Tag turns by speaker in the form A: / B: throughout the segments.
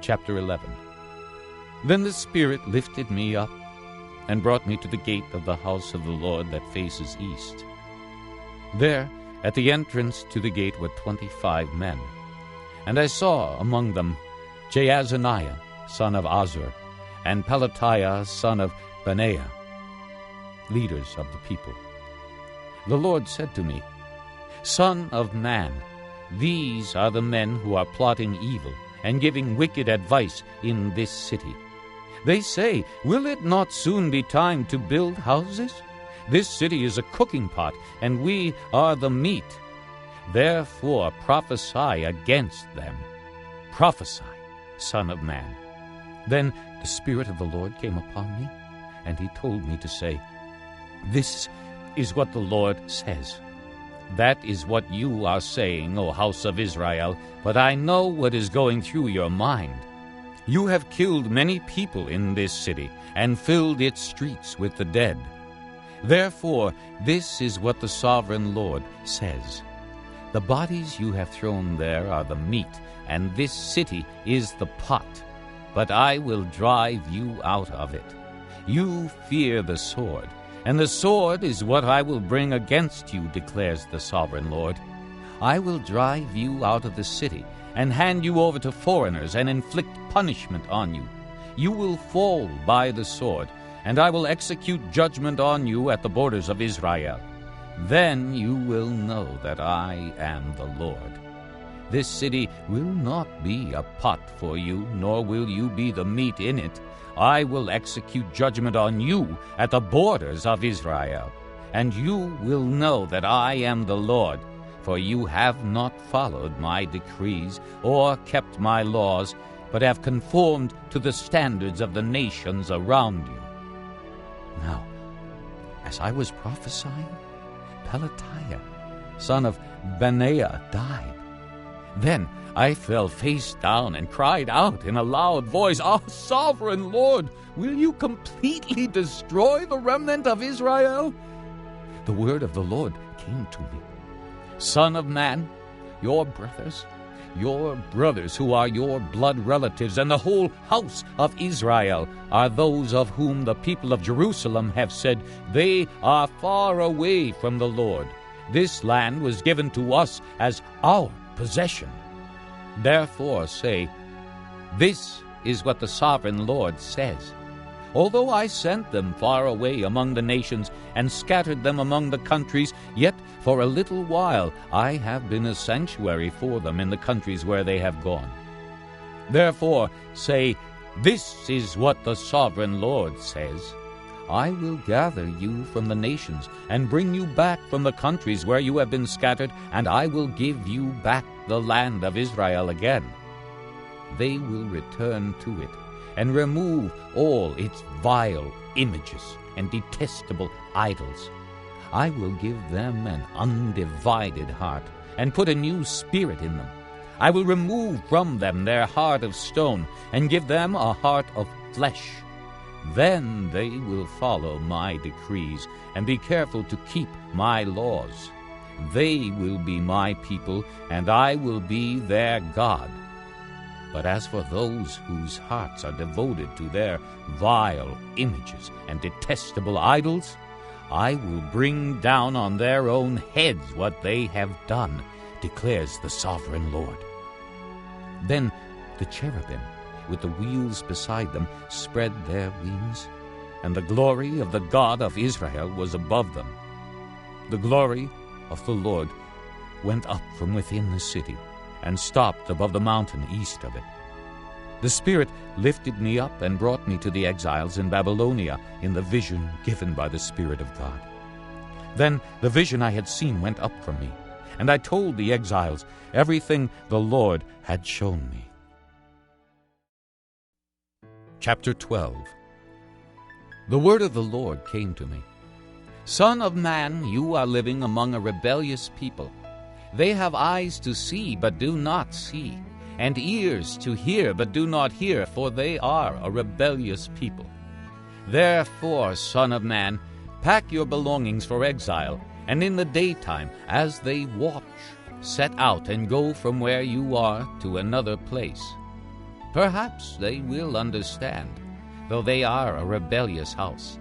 A: Chapter 11. Then the Spirit lifted me up and brought me to the gate of the house of the Lord that faces east. There, at the entrance to the gate, were 25 men. And I saw among them Jaazaniah, son of Azur, and Pelatiah, son of Benaiah, leaders of the people. The Lord said to me, Son of man, these are the men who are plotting evil and giving wicked advice in this city. They say, Will it not soon be time to build houses? This city is a cooking pot, and we are the meat. Therefore prophesy against them. Prophesy, Son of man. Then the Spirit of the Lord came upon me, and he told me to say, This is what the Lord says. That is what you are saying, O house of Israel, but I know what is going through your mind. You have killed many people in this city, and filled its streets with the dead. Therefore, this is what the sovereign Lord says. The bodies you have thrown there are the meat, and this city is the pot. But I will drive you out of it. You fear the sword, and the sword is what I will bring against you, declares the sovereign Lord. I will drive you out of the city, and hand you over to foreigners, and inflict punishment on you. You will fall by the sword, and I will execute judgment on you at the borders of Israel. Then you will know that I am the Lord. This city will not be a pot for you, nor will you be the meat in it. I will execute judgment on you at the borders of Israel. And you will know that I am the Lord, for you have not followed my decrees or kept my laws, but have conformed to the standards of the nations around you. Now, as I was prophesying, Pelatiah, son of Benaiah, died. Then I fell face down and cried out in a loud voice, Our sovereign Lord, will you completely destroy the remnant of Israel? The word of the Lord came to me. Son of man, your brothers who are your blood relatives, and the whole house of Israel are those of whom the people of Jerusalem have said, They are far away from the Lord. This land was given to us as our possession. Therefore say, This is what the sovereign Lord says. Although I sent them far away among the nations and scattered them among the countries, yet for a little while I have been a sanctuary for them in the countries where they have gone. Therefore say, This is what the sovereign Lord says. I will gather you from the nations and bring you back from the countries where you have been scattered, and I will give you back the land of Israel again. They will return to it and remove all its vile images and detestable idols. I will give them an undivided heart and put a new spirit in them. I will remove from them their heart of stone and give them a heart of flesh. Then they will follow my decrees and be careful to keep my laws. They will be my people, and I will be their God. But as for those whose hearts are devoted to their vile images and detestable idols, I will bring down on their own heads what they have done, declares the sovereign Lord. Then the cherubim, with the wheels beside them, spread their wings, and the glory of the God of Israel was above them. The glory of the Lord went up from within the city and stopped above the mountain east of it. The Spirit lifted me up and brought me to the exiles in Babylonia in the vision given by the Spirit of God. Then the vision I had seen went up from me, and I told the exiles everything the Lord had shown me. Chapter 12. The word of the Lord came to me. Son of man, you are living among a rebellious people. They have eyes to see, but do not see, and ears to hear, but do not hear, for they are a rebellious people. Therefore, son of man, pack your belongings for exile, and in the daytime, as they watch, set out and go from where you are to another place. Perhaps they will understand, though they are a rebellious house.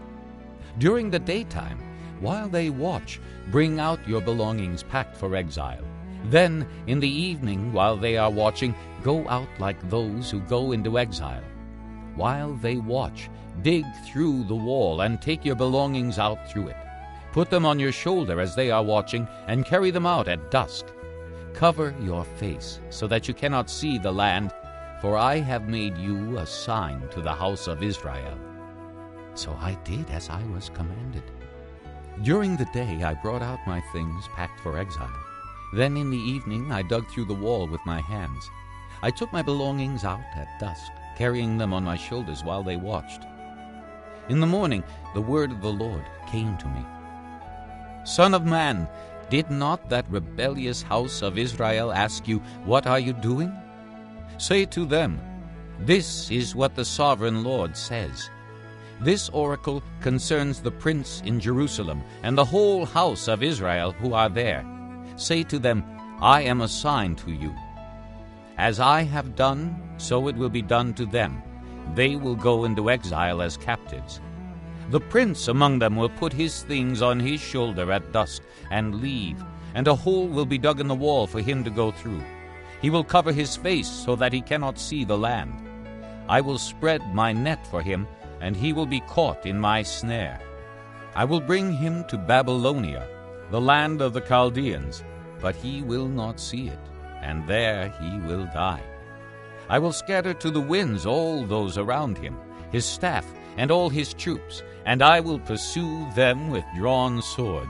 A: During the daytime, while they watch, bring out your belongings packed for exile. Then, in the evening, while they are watching, go out like those who go into exile. While they watch, dig through the wall and take your belongings out through it. Put them on your shoulder as they are watching, and carry them out at dusk. Cover your face, so that you cannot see the land, for I have made you a sign to the house of Israel. So I did as I was commanded. During the day I brought out my things packed for exile. Then in the evening I dug through the wall with my hands. I took my belongings out at dusk, carrying them on my shoulders while they watched. In the morning the word of the Lord came to me. Son of man, did not that rebellious house of Israel ask you, "What are you doing?" Say to them, "This is what the sovereign Lord says. This oracle concerns the prince in Jerusalem and the whole house of Israel who are there. Say to them, I am a sign to you. As I have done, so it will be done to them. They will go into exile as captives. The prince among them will put his things on his shoulder at dusk and leave, and a hole will be dug in the wall for him to go through. He will cover his face so that he cannot see the land. I will spread my net for him, and he will be caught in my snare. I will bring him to Babylonia, the land of the Chaldeans, but he will not see it, and there he will die. I will scatter to the winds all those around him, his staff and all his troops, and I will pursue them with drawn sword.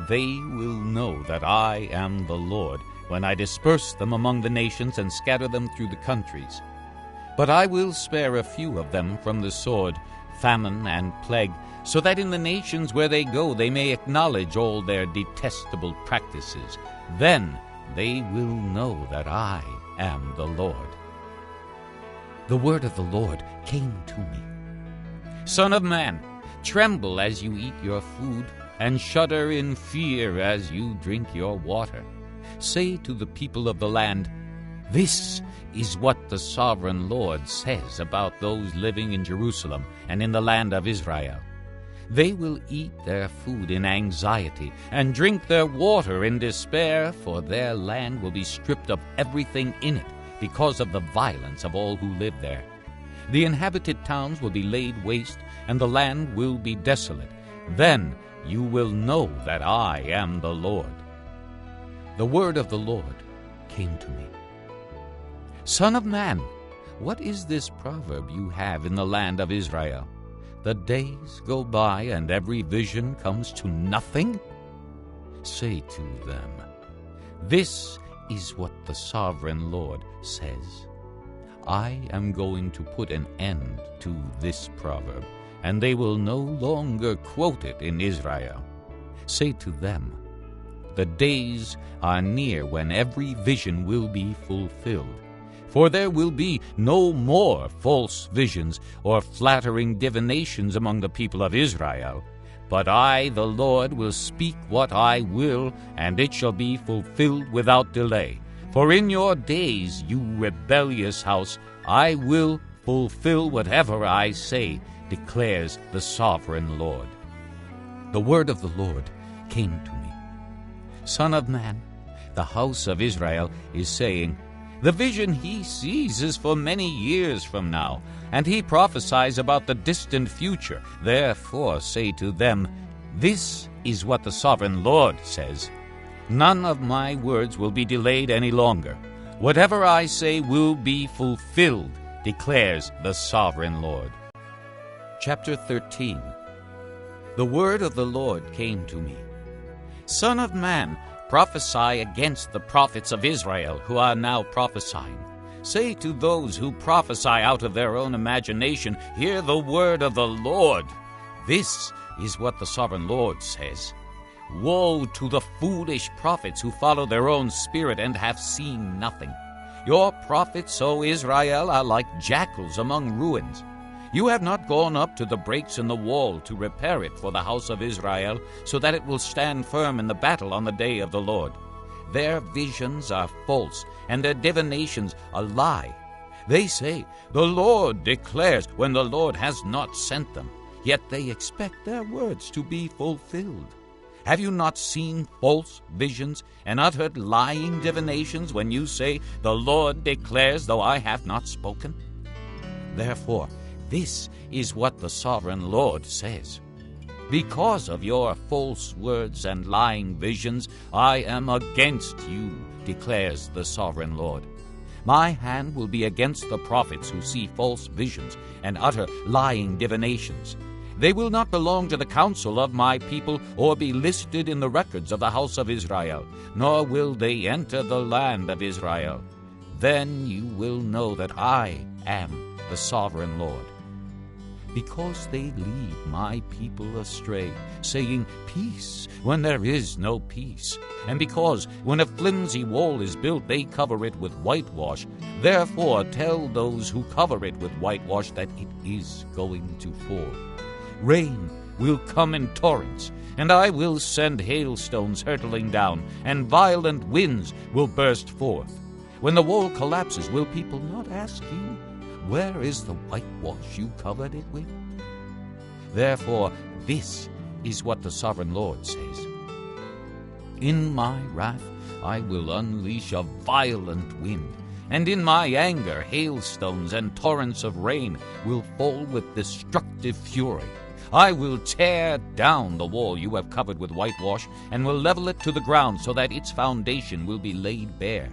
A: They will know that I am the Lord when I disperse them among the nations and scatter them through the countries. But I will spare a few of them from the sword, famine, and plague, so that in the nations where they go they may acknowledge all their detestable practices. Then they will know that I am the Lord. The word of the Lord came to me. Son of man, tremble as you eat your food, and shudder in fear as you drink your water. Say to the people of the land, This is what the sovereign Lord says about those living in Jerusalem and in the land of Israel. They will eat their food in anxiety and drink their water in despair, for their land will be stripped of everything in it because of the violence of all who live there. The inhabited towns will be laid waste, and the land will be desolate. Then you will know that I am the Lord. The word of the Lord came to me. Son of man, what is this proverb you have in the land of Israel? The days go by and every vision comes to nothing? Say to them, This is what the sovereign Lord says. I am going to put an end to this proverb, and they will no longer quote it in Israel. Say to them, The days are near when every vision will be fulfilled. For there will be no more false visions or flattering divinations among the people of Israel. But I, the Lord, will speak what I will, and it shall be fulfilled without delay. For in your days, you rebellious house, I will fulfill whatever I say, declares the sovereign Lord. The word of the Lord came to me. Son of man, the house of Israel is saying, The vision he sees is for many years from now, and he prophesies about the distant future. Therefore say to them, This is what the sovereign Lord says. None of my words will be delayed any longer. Whatever I say will be fulfilled, declares the sovereign Lord. Chapter 13. The word of the Lord came to me. Son of man, prophesy against the prophets of Israel who are now prophesying. Say to those who prophesy out of their own imagination, Hear the word of the Lord. This is what the sovereign Lord says. Woe to the foolish prophets who follow their own spirit and have seen nothing. Your prophets, O Israel, are like jackals among ruins. You have not gone up to the breaks in the wall to repair it for the house of Israel, so that it will stand firm in the battle on the day of the Lord. Their visions are false, and their divinations a lie. They say, "The Lord declares," when the Lord has not sent them. Yet they expect their words to be fulfilled. Have you not seen false visions and uttered lying divinations when you say, "The Lord declares," though I have not spoken? Therefore, this is what the sovereign Lord says. Because of your false words and lying visions, I am against you, declares the sovereign Lord. My hand will be against the prophets who see false visions and utter lying divinations. They will not belong to the council of my people or be listed in the records of the house of Israel, nor will they enter the land of Israel. Then you will know that I am the sovereign Lord. Because they lead my people astray, saying, "Peace," when there is no peace. And because when a flimsy wall is built, they cover it with whitewash. Therefore tell those who cover it with whitewash that it is going to fall. Rain will come in torrents, and I will send hailstones hurtling down, and violent winds will burst forth. When the wall collapses, will people not ask you, "Where is the whitewash you covered it with?" Therefore, this is what the sovereign Lord says. In my wrath I will unleash a violent wind, and in my anger hailstones and torrents of rain will fall with destructive fury. I will tear down the wall you have covered with whitewash, and will level it to the ground so that its foundation will be laid bare.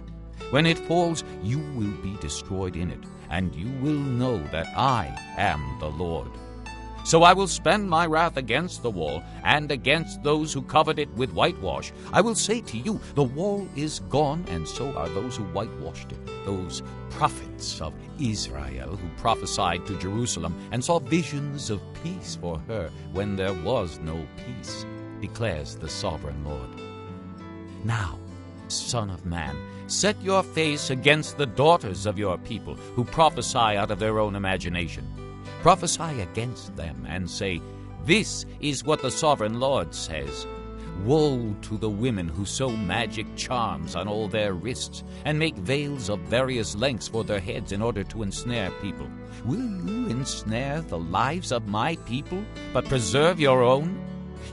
A: When it falls, you will be destroyed in it, and you will know that I am the Lord. So I will spend my wrath against the wall and against those who covered it with whitewash. I will say to you, "The wall is gone, and so are those who whitewashed it," those prophets of Israel who prophesied to Jerusalem and saw visions of peace for her when there was no peace, declares the sovereign Lord. Now, Son of man, set your face against the daughters of your people who prophesy out of their own imagination. Prophesy against them and say, "This is what the sovereign Lord says. Woe to the women who sew magic charms on all their wrists and make veils of various lengths for their heads in order to ensnare people. Will you ensnare the lives of my people, but preserve your own?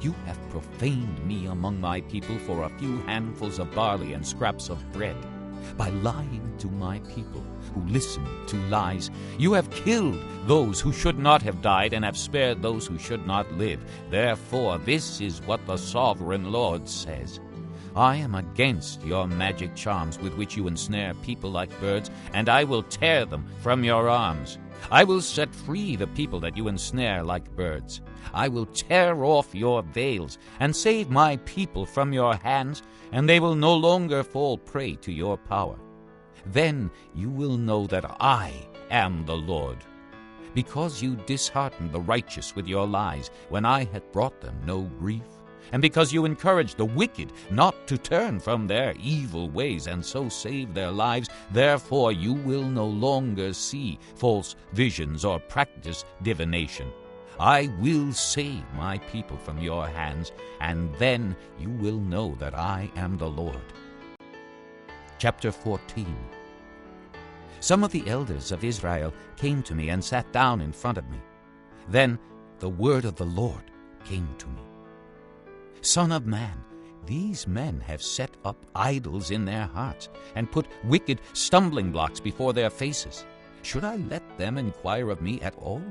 A: You have profaned me among my people for a few handfuls of barley and scraps of bread. By lying to my people who listen to lies, you have killed those who should not have died and have spared those who should not live. Therefore, this is what the sovereign Lord says. I am against your magic charms with which you ensnare people like birds, and I will tear them from your arms. I will set free the people that you ensnare like birds. I will tear off your veils and save my people from your hands, and they will no longer fall prey to your power. Then you will know that I am the Lord. Because you disheartened the righteous with your lies, when I had brought them no grief, and because you encouraged the wicked not to turn from their evil ways and so save their lives, therefore you will no longer see false visions or practice divination. I will save my people from your hands, and then you will know that I am the Lord. Chapter 14. Some of the elders of Israel came to me and sat down in front of me. Then the word of the Lord came to me. Son of man, these men have set up idols in their hearts and put wicked stumbling blocks before their faces. Should I let them inquire of me at all?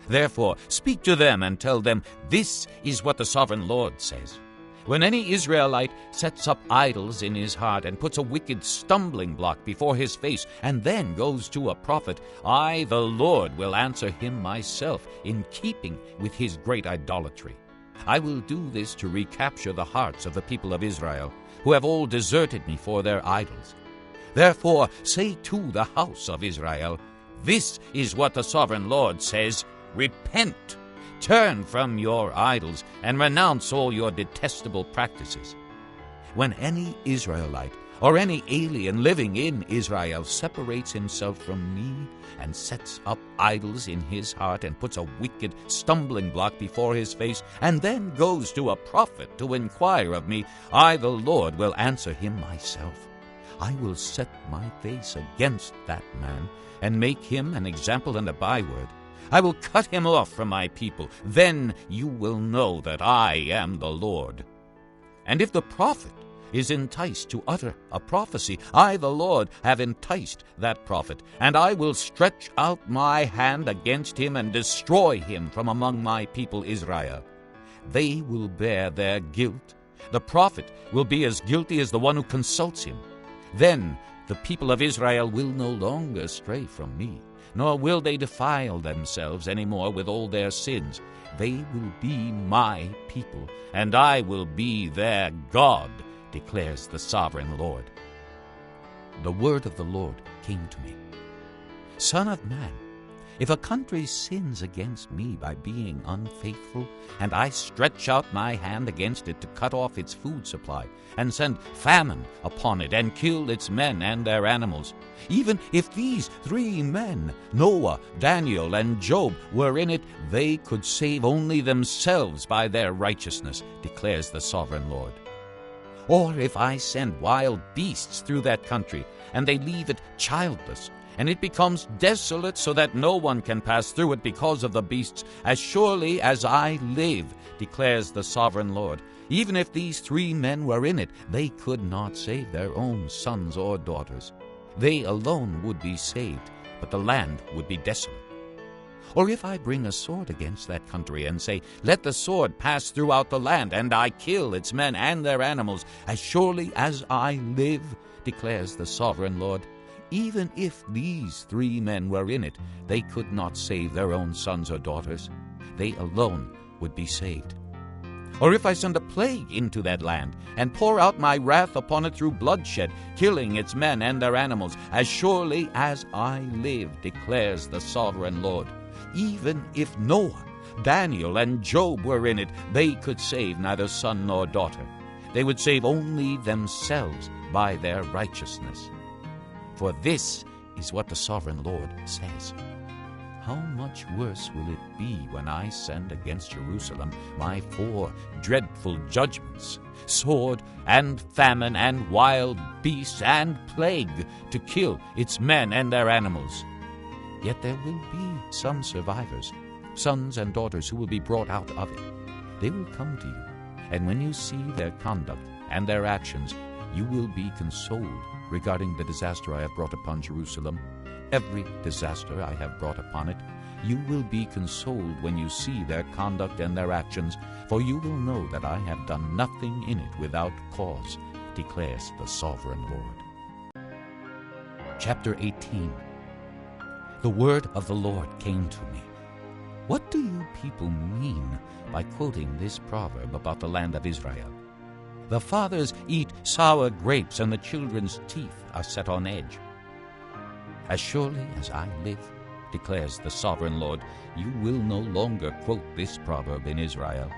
A: Therefore, speak to them and tell them, "This is what the sovereign Lord says. When any Israelite sets up idols in his heart and puts a wicked stumbling block before his face and then goes to a prophet, I, the Lord, will answer him myself in keeping with his great idolatry. I will do this to recapture the hearts of the people of Israel, who have all deserted me for their idols. Therefore, say to the house of Israel, This is what the sovereign Lord says, Repent, turn from your idols, and renounce all your detestable practices. When any Israelite or any alien living in Israel separates himself from me and sets up idols in his heart and puts a wicked stumbling block before his face and then goes to a prophet to inquire of me, I, the Lord, will answer him myself. I will set my face against that man, and make him an example and a byword. I will cut him off from my people. Then you will know that I am the Lord. And if the prophet is enticed to utter a prophecy, I, the Lord, have enticed that prophet, and I will stretch out my hand against him and destroy him from among my people Israel. They will bear their guilt. The prophet will be as guilty as the one who consults him. Then the people of Israel will no longer stray from me, nor will they defile themselves any more with all their sins. They will be my people, and I will be their God, declares the sovereign Lord. The word of the Lord came to me. Son of man, if a country sins against me by being unfaithful, and I stretch out my hand against it to cut off its food supply, and send famine upon it, and kill its men and their animals, even if these 3 men, Noah, Daniel, and Job, were in it, they could save only themselves by their righteousness, declares the sovereign Lord. Or if I send wild beasts through that country, and they leave it childless, and it becomes desolate so that no one can pass through it because of the beasts, as surely as I live, declares the sovereign Lord, even if these 3 men were in it, they could not save their own sons or daughters. They alone would be saved, but the land would be desolate. Or if I bring a sword against that country and say, let the sword pass throughout the land, and I kill its men and their animals, as surely as I live, declares the sovereign Lord, even if these 3 men were in it, they could not save their own sons or daughters. They alone would be saved. Or if I send a plague into that land, and pour out my wrath upon it through bloodshed, killing its men and their animals, as surely as I live, declares the sovereign Lord, even if Noah, Daniel, and Job were in it, they could save neither son nor daughter. They would save only themselves by their righteousness. For this is what the sovereign Lord says. How much worse will it be when I send against Jerusalem my 4 dreadful judgments, sword and famine and wild beasts and plague, to kill its men and their animals. Yet there will be some survivors, sons and daughters who will be brought out of it. They will come to you, and when you see their conduct and their actions, you will be consoled regarding the disaster I have brought upon Jerusalem. Every disaster I have brought upon it, you will be consoled when you see their conduct and their actions, for you will know that I have done nothing in it without cause, declares the sovereign Lord. Chapter 18. The word of the Lord came to me. What do you people mean by quoting this proverb about the land of Israel? The fathers eat sour grapes, and the children's teeth are set on edge. As surely as I live, declares the sovereign Lord, you will no longer quote this proverb in Israel.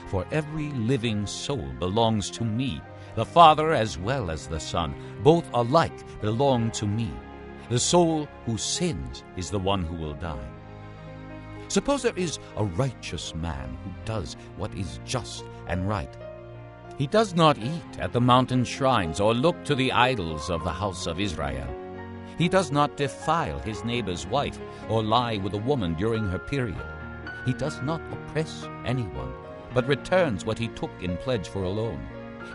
A: For every living soul belongs to me, the Father as well as the Son. Both alike belong to me. The soul who sins is the one who will die. Suppose there is a righteous man who does what is just and right. He does not eat at the mountain shrines or look to the idols of the house of Israel. He does not defile his neighbor's wife or lie with a woman during her period. He does not oppress anyone, but returns what he took in pledge for a loan.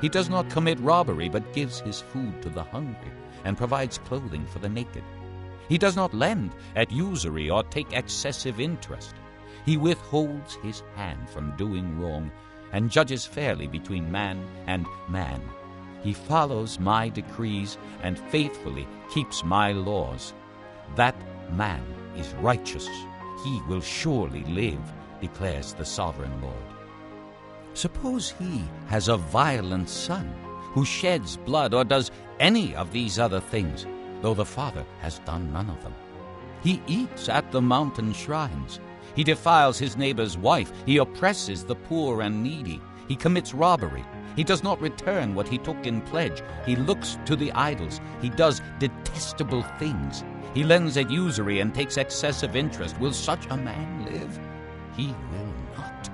A: He does not commit robbery, but gives his food to the hungry and provides clothing for the naked. He does not lend at usury or take excessive interest. He withholds his hand from doing wrong and judges fairly between man and man. He follows my decrees and faithfully keeps my laws. That man is righteous. He will surely live, declares the sovereign Lord. Suppose he has a violent son who sheds blood or does any of these other things, though the father has done none of them. He eats at the mountain shrines. He defiles his neighbor's wife. He oppresses the poor and needy. He commits robbery. He does not return what he took in pledge. He looks to the idols. He does detestable things. He lends at usury and takes excessive interest. Will such a man live? He will not.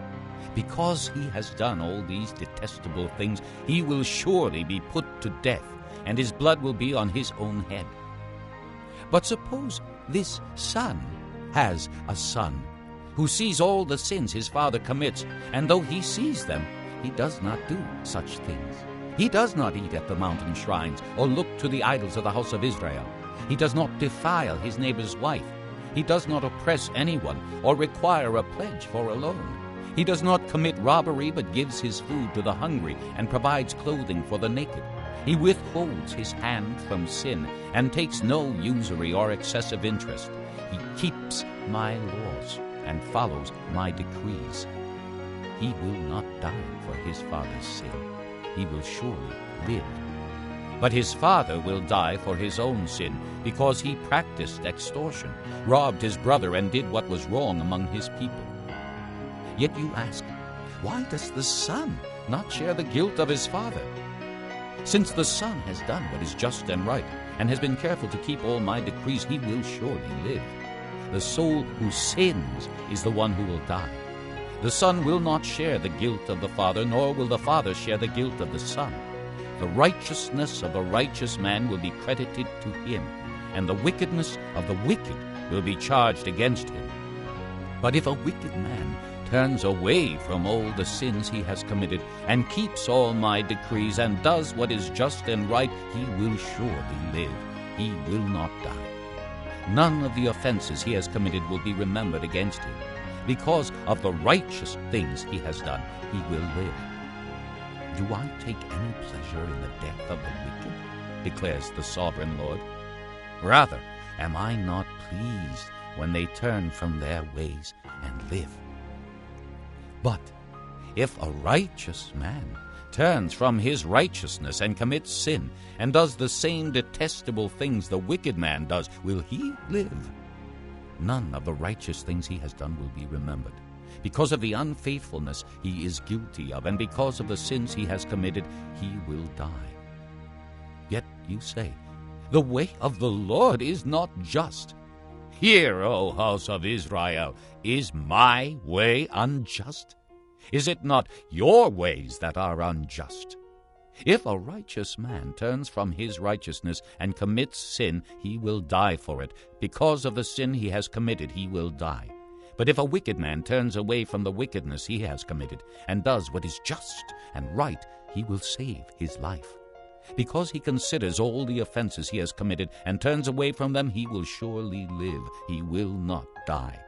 A: Because he has done all these detestable things, he will surely be put to death, and his blood will be on his own head. But suppose this son has a son who sees all the sins his father commits, and though he sees them, he does not do such things. He does not eat at the mountain shrines or look to the idols of the house of Israel. He does not defile his neighbor's wife. He does not oppress anyone or require a pledge for a loan. He does not commit robbery but gives his food to the hungry and provides clothing for the naked. He withholds his hand from sin and takes no usury or excessive interest. He keeps my laws and follows my decrees. He will not die for his father's sin. He will surely live. But his father will die for his own sin, because he practiced extortion, robbed his brother, and did what was wrong among his people. Yet you ask, why does the son not share the guilt of his father? Since the son has done what is just and right, and has been careful to keep all my decrees, he will surely live. The soul who sins is the one who will die. The son will not share the guilt of the father, nor will the father share the guilt of the son. The righteousness of the righteous man will be credited to him, and the wickedness of the wicked will be charged against him. But if a wicked man turns away from all the sins he has committed, and keeps all my decrees, and does what is just and right, he will surely live. He will not die. None of the offenses he has committed will be remembered against him. Because of the righteous things he has done, he will live. Do I take any pleasure in the death of the wicked? Declares the sovereign Lord. Rather, am I not pleased when they turn from their ways and live? But if a righteous man turns from his righteousness and commits sin, and does the same detestable things the wicked man does, will he live? None of the righteous things he has done will be remembered. Because of the unfaithfulness he is guilty of, and because of the sins he has committed, he will die. Yet you say, the way of the Lord is not just. Hear, O house of Israel, is my way unjust? Is it not your ways that are unjust? If a righteous man turns from his righteousness and commits sin, he will die for it. Because of the sin he has committed, he will die. But if a wicked man turns away from the wickedness he has committed and does what is just and right, he will save his life. Because he considers all the offenses he has committed and turns away from them, he will surely live. He will not die.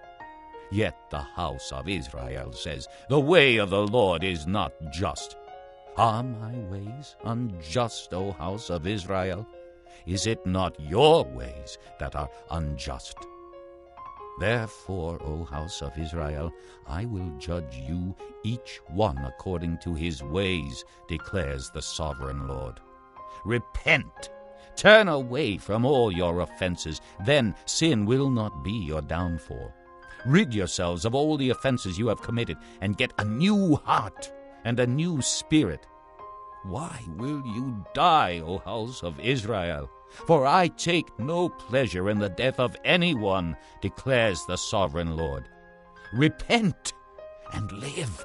A: Yet the house of Israel says, the way of the Lord is not just. Are my ways unjust, O house of Israel? Is it not your ways that are unjust? Therefore, O house of Israel, I will judge you, each one according to his ways, declares the sovereign Lord. Repent, turn away from all your offenses, then sin will not be your downfall. Rid yourselves of all the offenses you have committed, and get a new heart and a new spirit. Why will you die, O house of Israel? For I take no pleasure in the death of anyone, declares the sovereign Lord. Repent and live.